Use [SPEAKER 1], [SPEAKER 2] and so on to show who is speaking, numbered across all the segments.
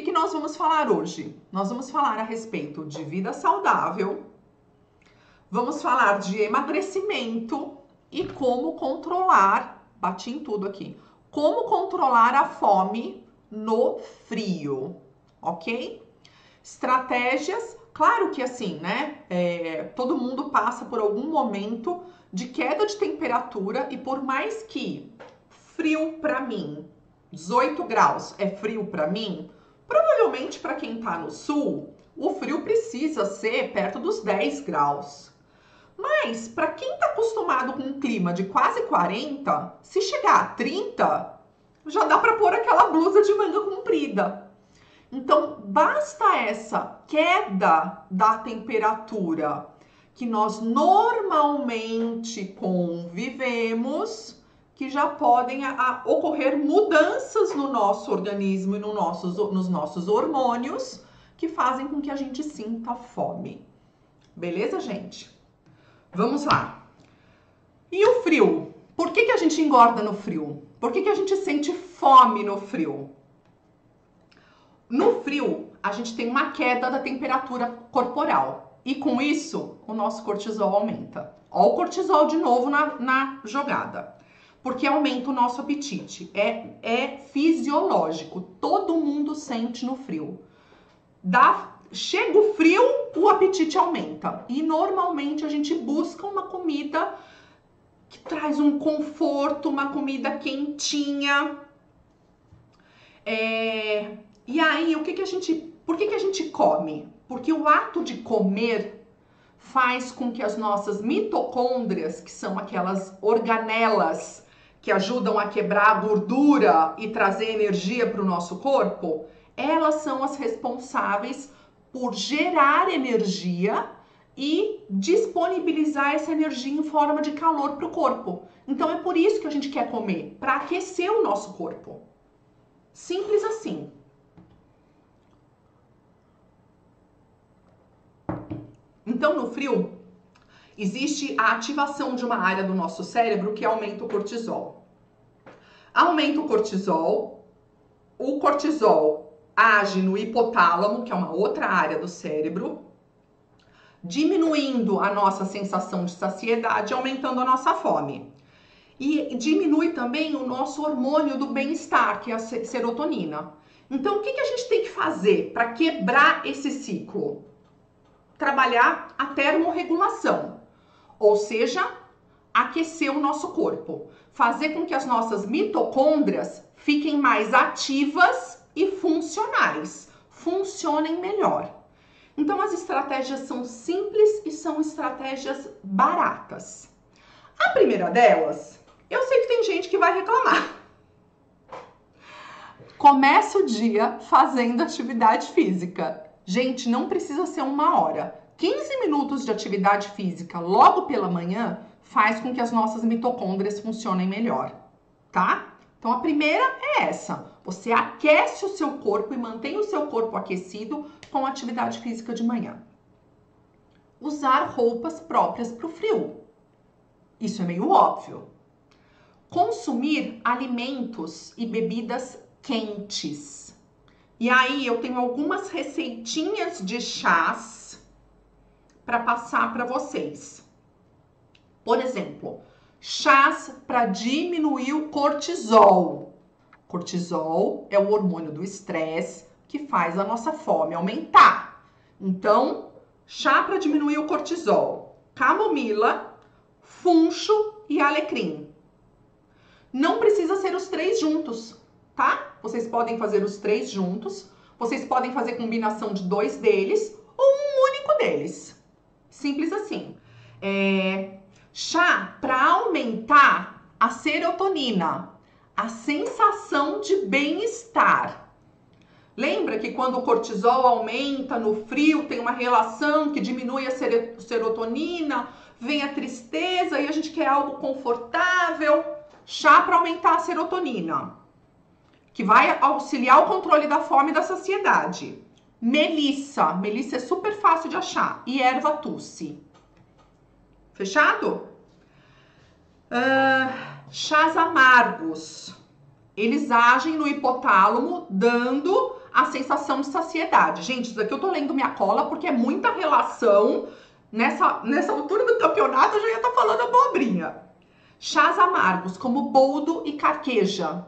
[SPEAKER 1] que nós vamos falar hoje? Nós vamos falar a respeito de vida saudável, vamos falar de emagrecimento e como controlar, bati em tudo aqui, como controlar a fome no frio, ok? Estratégias, claro que assim, né? Todo mundo passa por algum momento de queda de temperatura e por mais que frio para mim, 18 graus é frio para mim, provavelmente para quem tá no sul, o frio precisa ser perto dos 10 graus. Mas para quem tá acostumado com um clima de quase 40, se chegar a 30, já dá para pôr aquela blusa de manga comprida. Então, basta essa queda da temperatura que nós normalmente convivemos, que já podem ocorrer mudanças no nosso organismo e nos nossos hormônios, que fazem com que a gente sinta fome. Beleza, gente? Vamos lá. E o frio? Por que a gente engorda no frio? Por que a gente sente fome no frio? No frio, a gente tem uma queda da temperatura corporal. E com isso, o nosso cortisol aumenta. Ó o cortisol de novo na jogada. Porque aumenta o nosso apetite. É fisiológico. Todo mundo sente no frio. Chega o frio, o apetite aumenta. E normalmente a gente busca uma comida que traz um conforto, uma comida quentinha. E aí, por que a gente come? Porque o ato de comer faz com que as nossas mitocôndrias, que são aquelas organelas que ajudam a quebrar a gordura e trazer energia para o nosso corpo, elas são as responsáveis por gerar energia e disponibilizar essa energia em forma de calor para o corpo. Então é por isso que a gente quer comer, para aquecer o nosso corpo. Simples assim. Então, no frio, existe a ativação de uma área do nosso cérebro que aumenta o cortisol. Aumenta o cortisol age no hipotálamo, que é uma outra área do cérebro, diminuindo a nossa sensação de saciedade, aumentando a nossa fome. E diminui também o nosso hormônio do bem-estar, que é a serotonina. Então, o que a gente tem que fazer para quebrar esse ciclo? Trabalhar a termorregulação, ou seja, aquecer o nosso corpo, fazer com que as nossas mitocôndrias fiquem mais ativas e funcionais, funcionem melhor. Então, as estratégias são simples e são estratégias baratas. A primeira delas, eu sei que tem gente que vai reclamar. Começa o dia fazendo atividade física. Gente, não precisa ser 1 hora. 15 minutos de atividade física logo pela manhã faz com que as nossas mitocôndrias funcionem melhor, tá? Então, a primeira é essa. Você aquece o seu corpo e mantém o seu corpo aquecido com atividade física de manhã. Usar roupas próprias para o frio. Isso é meio óbvio. Consumir alimentos e bebidas quentes. E aí eu tenho algumas receitinhas de chás para passar para vocês. Por exemplo, chás para diminuir o cortisol. Cortisol é o hormônio do estresse que faz a nossa fome aumentar. Então, chá para diminuir o cortisol. Camomila, funcho e alecrim. Não precisa ser os 3 juntos, tá? Vocês podem fazer os 3 juntos, vocês podem fazer combinação de 2 deles ou um único deles. Simples assim. Chá para aumentar a serotonina, a sensação de bem-estar. Lembra que quando o cortisol aumenta no frio, tem uma relação que diminui a serotonina, vem a tristeza e a gente quer algo confortável? Chá para aumentar a serotonina, que vai auxiliar o controle da fome e da saciedade. Melissa. Melissa é super fácil de achar. E erva tusse. Fechado? Chás amargos. Eles agem no hipotálamo, dando a sensação de saciedade. Gente, isso daqui eu tô lendo minha cola porque é muita relação. Nessa altura do campeonato eu já ia estar falando abobrinha. Chás amargos, como boldo e carqueja.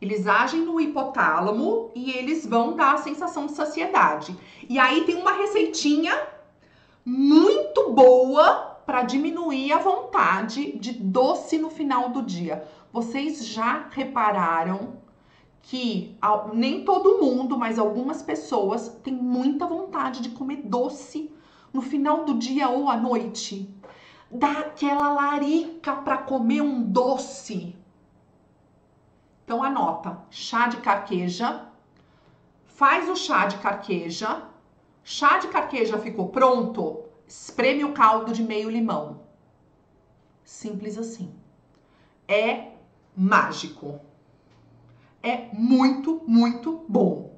[SPEAKER 1] Eles agem no hipotálamo e eles vão dar a sensação de saciedade. E aí tem uma receitinha muito boa para diminuir a vontade de doce no final do dia. Vocês já repararam que nem todo mundo, mas algumas pessoas têm muita vontade de comer doce no final do dia ou à noite? Dá aquela larica para comer um doce. Então anota, chá de carqueja, faz o chá de carqueja ficou pronto, espreme o caldo de meio limão. Simples assim. É mágico. É muito, muito bom.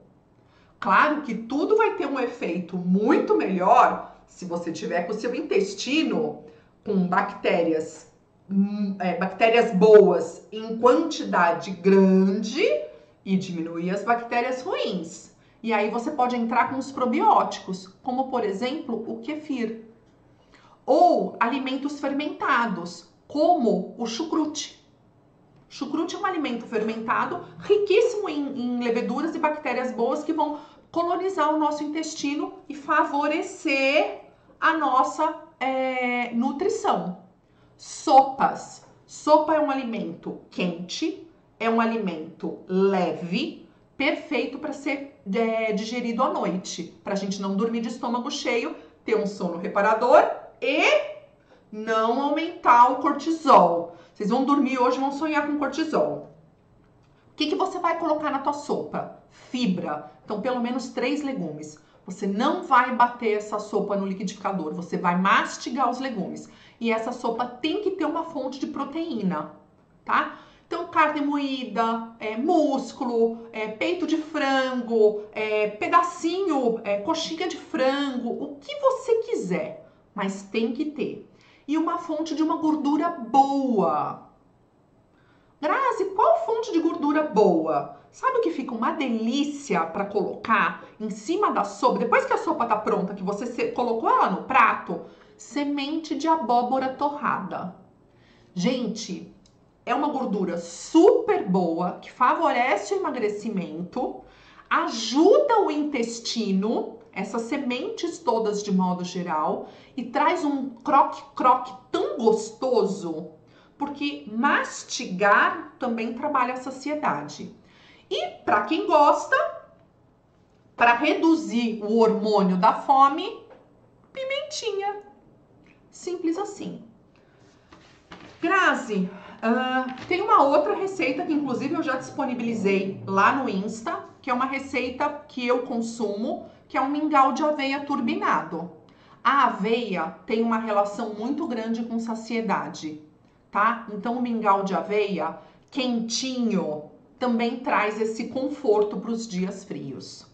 [SPEAKER 1] Claro que tudo vai ter um efeito muito melhor se você tiver com o seu intestino com bactérias boas em quantidade grande e diminuir as bactérias ruins. E aí você pode entrar com os probióticos, como por exemplo o kefir. Ou alimentos fermentados, como o chucrute. Chucrute é um alimento fermentado riquíssimo em leveduras e bactérias boas que vão colonizar o nosso intestino e favorecer a nossa nutrição. Sopas. Sopa é um alimento quente, é um alimento leve, perfeito para ser digerido à noite, para a gente não dormir de estômago cheio, ter um sono reparador e não aumentar o cortisol. Vocês vão dormir hoje e vão sonhar com cortisol. O que você vai colocar na tua sopa? Fibra. Então, pelo menos 3 legumes. Você não vai bater essa sopa no liquidificador, você vai mastigar os legumes. E essa sopa tem que ter uma fonte de proteína, tá? Então, carne moída, músculo, peito de frango, pedacinho, coxinha de frango, o que você quiser, mas tem que ter. E uma fonte de uma gordura boa. Grazi, qual fonte de gordura boa? Sabe o que fica uma delícia para colocar em cima da sopa? Depois que a sopa tá pronta, que você colocou ela no prato, semente de abóbora torrada. Gente, é uma gordura super boa, que favorece o emagrecimento, ajuda o intestino, essas sementes todas de modo geral, e traz um croque-croque tão gostoso, porque mastigar também trabalha a saciedade. E para quem gosta, para reduzir o hormônio da fome, pimentinha. Simples assim. Grazi, tem uma outra receita que inclusive eu já disponibilizei lá no Insta, que é uma receita que eu consumo, que é um mingau de aveia turbinado. A aveia tem uma relação muito grande com saciedade, tá? Então o mingau de aveia quentinho também traz esse conforto para os dias frios.